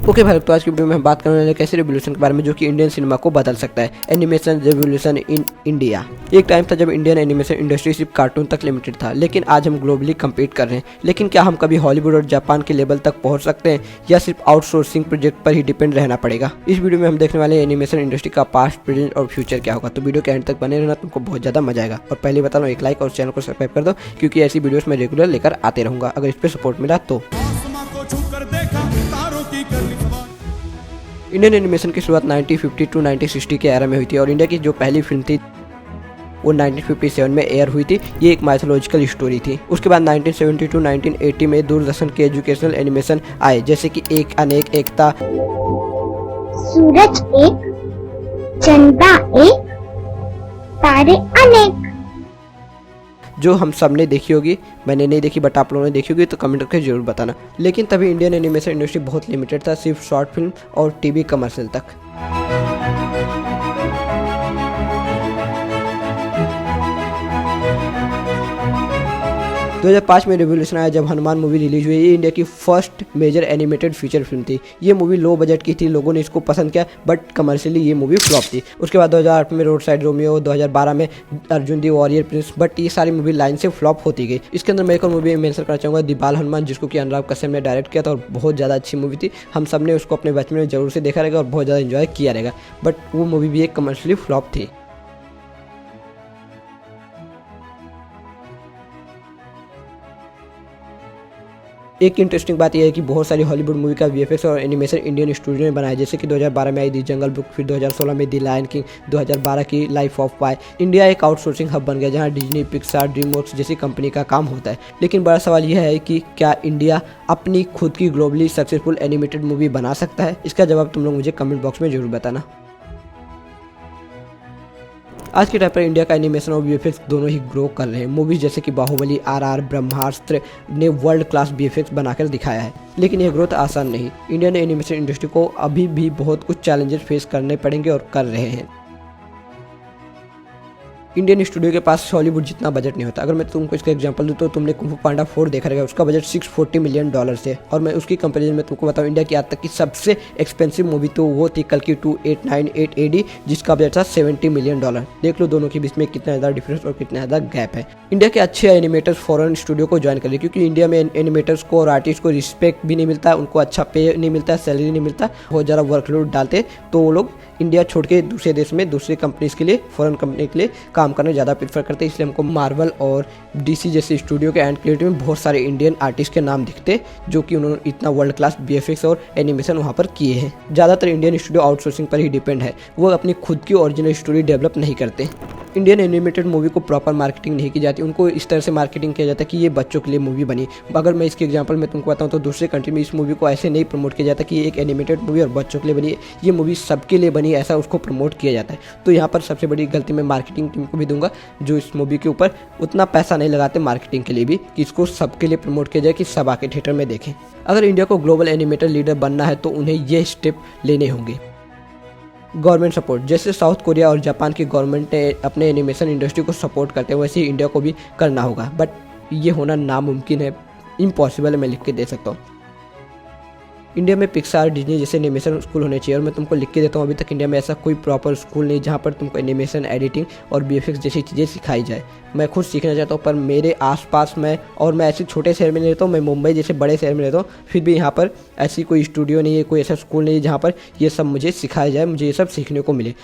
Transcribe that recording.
Okay भाई, तो आज की वीडियो में हम बात करने वाले हैं कैसे रिवॉल्यूशन के बारे में जो कि इंडियन सिनेमा को बदल सकता है। Animation revolution in India. एक टाइम था जब इंडियन एनिमेशन इंडस्ट्री सिर्फ कार्टून तक लिमिटेड था, लेकिन आज हम ग्लोबली कम्पीट कर रहे हैं। लेकिन क्या हम कभी हॉलीवुड और जापान के लेवल तक पहुंच सकते हैं या सिर्फ आउटसोर्सिंग प्रोजेक्ट पर ही डिपेंड रहना पड़ेगा? इस वीडियो में हम देखने वाले हैं एनिमेशन इंडस्ट्री का पास्ट, प्रेजेंट और फ्यूचर क्या होगा। तो वीडियो के एंड तक बने रहना, तुमको बहुत ज्यादा मजा आएगा। और पहले बता लो, एक लाइक और चैनल को सब्सक्राइब कर दो, क्योंकि ऐसी वीडियोस मैं रेगुलर लेकर आते रहूंगा अगर इस पर सपोर्ट मिला तो। इंडियन एनिमेशन की शुरुआत 1950 टू 1960 के एरा में हुई थी और इंडिया की जो पहली फिल्म थी वो 1957 में एयर हुई थी। ये एक माइथोलॉजिकल स्टोरी थी। उसके बाद 1970 टू 1980 में दूरदर्शन के एजुकेशनल एनिमेशन आए, जैसे कि एक अनेक एकता, सूरज एक, चंदा एक, तारे अनेक, जो हम सब ने देखी होगी। मैंने नहीं देखी, बट आप लोगों ने देखी होगी, तो कमेंट करके जरूर बताना। लेकिन तभी इंडियन एनिमेशन इंडस्ट्री बहुत लिमिटेड था, सिर्फ शॉर्ट फिल्म और टीवी कमर्शियल तक। 2005 में रिवॉल्यूशन आया जब हनुमान मूवी रिलीज हुई। ये इंडिया की first major animated feature film थी। ये मूवी लो बजट की थी, लोगों ने इसको पसंद किया, बट कमर्शियली ये मूवी फ्लॉप थी। उसके बाद 2008 में रोड साइड रोमियो, 2012 में अर्जुन दी वॉरियर प्रिंस, बट ये सारी मूवी लाइन से फ्लॉप होती गई। इसके अंदर मैं एक और मूवी मेंशन करना चाहूँगा, दी बाल हनुमान, जिसको कि अनुराग कश्यप ने डायरेक्ट किया था और बहुत ज़्यादा अच्छी मूवी थी। हम सब ने उसको अपने बचपन में जरूर से देखा रहेगा और बहुत ज़्यादा इंजॉय किया रहेगा, बट वो मूवी भी एक कमर्शियली फ्लॉप थी। एक इंटरेस्टिंग बात यह है कि बहुत सारी हॉलीवुड मूवी का वीएफएक्स और एनिमेशन इंडियन स्टूडियो ने बनाया, जैसे कि 2012 में आई दी जंगल बुक, फिर 2016 में दी लायन किंग, 2012 की लाइफ ऑफ पाई। इंडिया एक आउटसोर्सिंग हब बन गया जहां डिज्नी, पिक्सार, ड्रीमवर्क्स जैसी कंपनी का काम होता है। लेकिन बड़ा सवाल यह है कि क्या इंडिया अपनी खुद की ग्लोबली सक्सेसफुल एनिमेटेड मूवी बना सकता है? इसका जवाब तुम लोग मुझे कमेंट बॉक्स में जरूर बताना। आज के टाइम पर इंडिया का एनिमेशन और वीएफएक्स दोनों ही ग्रो कर रहे हैं। मूवीज जैसे कि बाहुबली, आरआर, ब्रह्मास्त्र ने वर्ल्ड क्लास वीएफएक्स बनाकर दिखाया है, लेकिन यह ग्रोथ आसान नहीं। इंडियन एनिमेशन इंडस्ट्री को अभी भी बहुत कुछ चैलेंजेस फेस करने पड़ेंगे और कर रहे हैं। इंडियन स्टूडियो के पास हॉलीवुड जितना बजट नहीं होता। अगर मैं तुमको इसका एग्जांपल दूं तो तुमने कुंग फू पांडा 4 देखा रहेगा, उसका बजट $640 मिलियन से। और मैं उसकी कंपैरिजन में तुमको बताऊं, इंडिया की आज तक की सबसे एक्सपेंसिव मूवी तो वो थी कल्कि 2898 AD, जिसका बजट था $70 मिलियन। देख लो दोनों के बीच में कितना ज़्यादा डिफरेंस और कितना ज़्यादा गैप है। इंडिया के अच्छे एनिमेटर्स फॉरेन स्टूडियो को ज्वाइन कर लिए, क्योंकि इंडिया में एनिमेटर्स को और आर्टिस्ट को रिस्पेक्ट भी नहीं मिलता, उनको अच्छा पे नहीं मिलता, सैलरी नहीं मिलता, बहुत ज़्यादा वर्कलोड डालते, तो वो लोग इंडिया छोड़ के दूसरे देश में दूसरी कंपनीज के लिए, फॉरेन कंपनी के लिए काम करना ज़्यादा प्रेफर करते हैं। इसलिए हमको मार्वल और डीसी जैसे स्टूडियो के एंड क्रिएटिव में बहुत सारे इंडियन आर्टिस्ट के नाम दिखते, जो कि उन्होंने इतना वर्ल्ड क्लास वीएफएक्स और एनिमेशन वहाँ पर किए हैं। ज़्यादातर इंडियन स्टूडियो आउटसोर्सिंग पर ही डिपेंड है, वो अपनी खुद की ओरिजिनल स्टोरी डेवलप नहीं करते। इंडियन एनिमेटेड मूवी को प्रॉपर मार्केटिंग नहीं की जाती, उनको इस तरह से मार्केटिंग किया जाता है कि ये बच्चों के लिए मूवी बनी। अगर मैं इसके एग्जांपल में तुमको बताऊं तो दूसरे कंट्री में इस मूवी को ऐसे नहीं प्रमोट किया जाता कि ये एक एनिमेटेड मूवी और बच्चों के लिए बनी है, ये मूवी सबके लिए बनी, ऐसा उसको प्रमोट किया जाता है। तो यहाँ पर सबसे बड़ी गलती मैं मार्केटिंग टीम को भी दूंगा, जो इस मूवी के ऊपर उतना पैसा नहीं लगाते मार्केटिंग के लिए भी, कि इसको सबके लिए प्रमोट किया जाए कि सब आके थिएटर में देखें। अगर इंडिया को ग्लोबल एनिमेटेड लीडर बनना है तो उन्हें ये स्टेप लेने होंगे। गवर्नमेंट सपोर्ट, जैसे साउथ कोरिया और जापान की गवर्नमेंट ने अपने एनिमेशन इंडस्ट्री को सपोर्ट करते हैं, वैसे ही इंडिया को भी करना होगा, बट ये होना नामुमकिन है, इम्पॉसिबल है, मैं लिख के दे सकता हूँ। इंडिया में पिक्सार, डिज्नी जैसे एनिमेशन स्कूल होने चाहिए, और मैं तुमको लिख के देता हूँ, अभी तक इंडिया में ऐसा कोई प्रॉपर स्कूल नहीं जहाँ पर तुमको एनिमेशन, एडिटिंग और वीएफएक्स जैसी चीज़ें सिखाई जाए। मैं खुद सीखना चाहता हूँ, पर मेरे आसपास मैं ऐसे छोटे शहर में नहीं रहता हूँ, मैं मुंबई जैसे बड़े शहर में रहता हूँ, फिर भी यहाँ पर ऐसी कोई स्टूडियो नहीं है, कोई ऐसा स्कूल नहीं है जहाँ पर ये सब मुझे सिखाया जाए, मुझे ये सब सीखने को मिले।